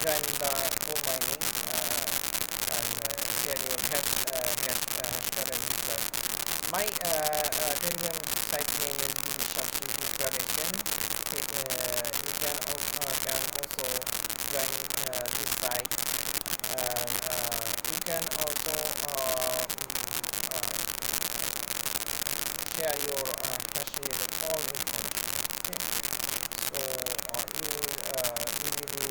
join the co-mining and share your hash card and Bitcoin. My Telegram site name is Bitcoin. You can also join this site, and you can also share your hash rate of all information. Okay, so you easily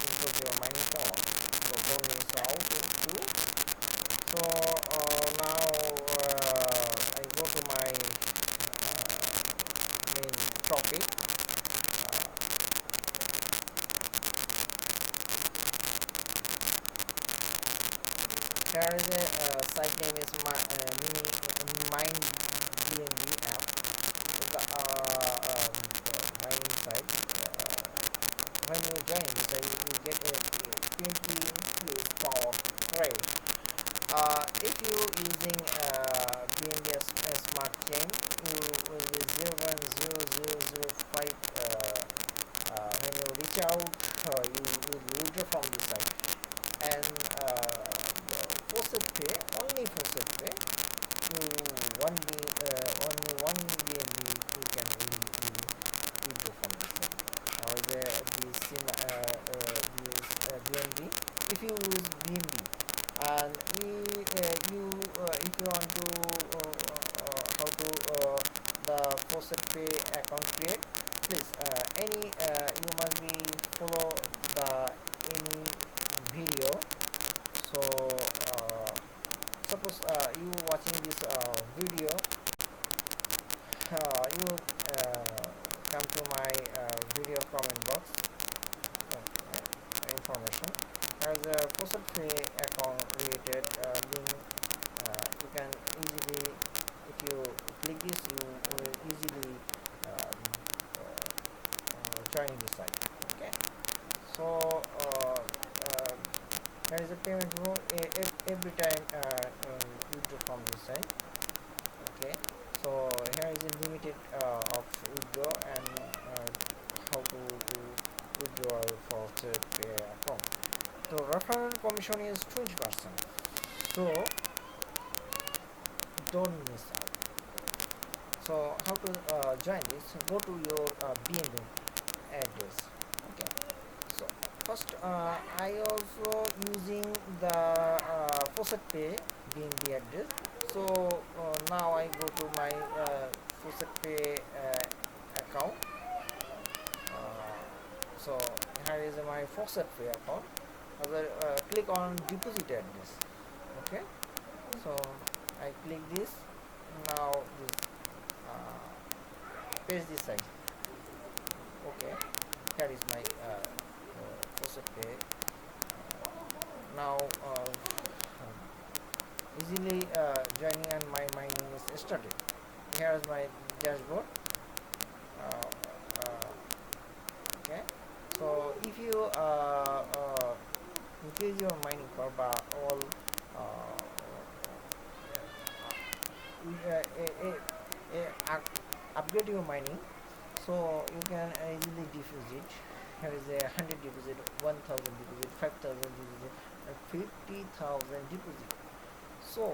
input your mining power. So going out is 2. So now I go to my main topic. Here is a site name is MINBNB app. It's the mining site. When you join, so you get a 20 power trade. If you using BnB smart chain, you will be 0.0005. When you reach out, you will withdraw from the site. And Faucet Pay, only Faucet Pay, only one BnB you can withdraw from the site. The BnB, if you use BnB, and if you want to how to the Faucet Pay account create, please you must be follow the any video. So suppose you watching this video, you come to my video comment box information. As a Faucet Pay account related link, you can easily, if you click this, you will easily join the site. Okay, so there is a payment rule every time you do from this site. Okay, so here is a limited of withdraw and how to withdraw for Pay account. So referral commission is 20%. So don't miss out. So how to join this? Go to your BnB address. Okay. So first, I also using the Faucet Pay BnB address. So now I go to my Faucet Pay account. So here is my Faucet Pay account. Click on deposit address. Okay. So I click this. Now this paste this side. Okay. Here is my Faucet Pay. Now easily joining and my mining is started. Here is my dashboard. Okay, so if you increase your mining power by all upgrade your mining, so you can easily deposit. Here is a 100 deposit, 1000 deposit, 5000 deposit, and 50,000 deposit. So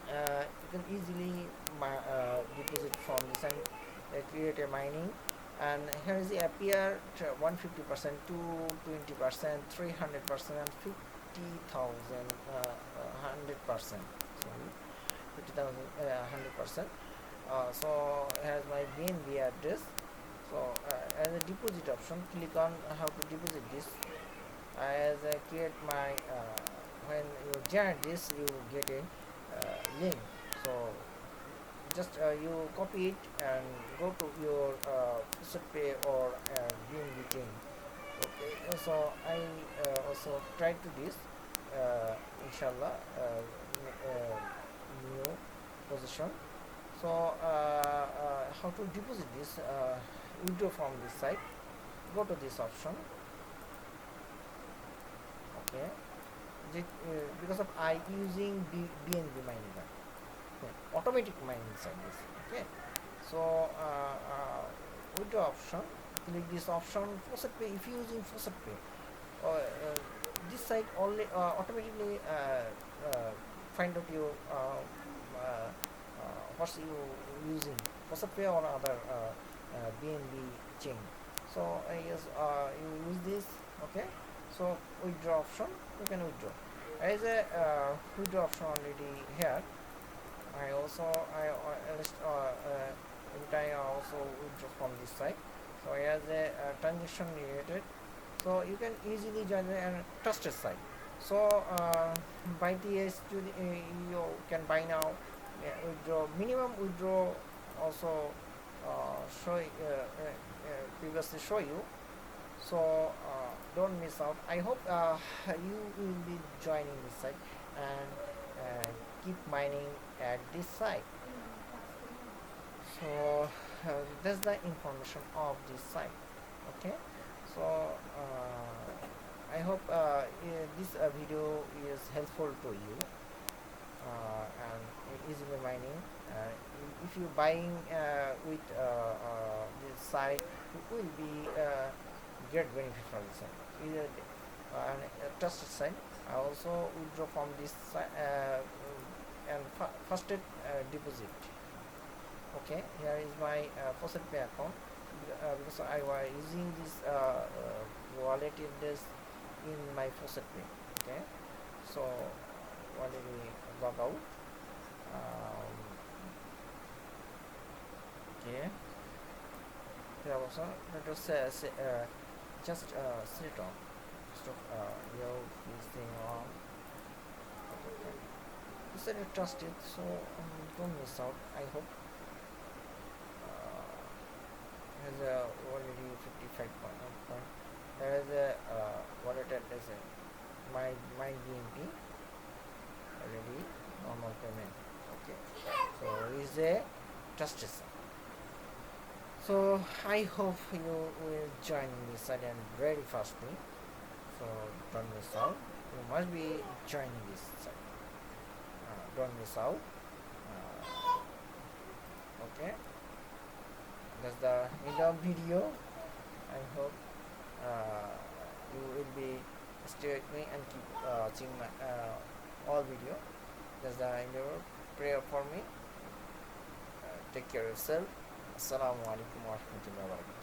you can easily deposit from this and create a mining. And here is the appear 150%, 220%, 300%, and 50,000 100%. Sorry, 50,000 100%. So here's my BnB address. So as a deposit option, click on how to deposit this. As I create my when you generate this, you get a link. So just you copy it and go to your Faucet Pay or BnB chain. Okay, so I also tried to this inshallah new position. So how to deposit this withdraw from this site, go to this option. Okay, because of I using BnB mining, okay, automatic mining service. Okay, So withdraw option, click this option, Faucet Pay. If you using Faucet Pay, this site only automatically find out you what's you using, Faucet Pay or other BnB chain. So yes, you use this. Okay, so withdraw option, you can withdraw. As a withdraw option already here. I also every time I also withdraw from this site. So as a transaction related, so you can easily join a trusted site. So buy TS to you can buy now. Withdraw minimum withdraw also previously show you. So don't miss out. I hope you will be joining this site and keep mining at this site. So that's the information of this site. Okay, so I hope this video is helpful to you and easily mining. If you buying with this site, you will be get benefit from this site. Either trusted site. I also withdraw from this site and first deposit. Okay, here is my Faucet Pay account because I was using this wallet address in my Faucet Pay. Okay, so already log out. Okay, here also let us just set it on. Stop this thing on. Okay. You said you trust it, so don't miss out. I hope. Has already 55 point. There is a wallet address. MINBNB already normal payment. Okay. So is a trusted site. So I hope you will join this site and very fastly. So don't miss out. You must be joining this site. Don't miss out. Okay. That's the end of video. I hope you will be stay with me and keep watching my all video. That's the end of prayer for me. Take care of yourself. Assalamu alaikum warahmatullahi wabarakatuh.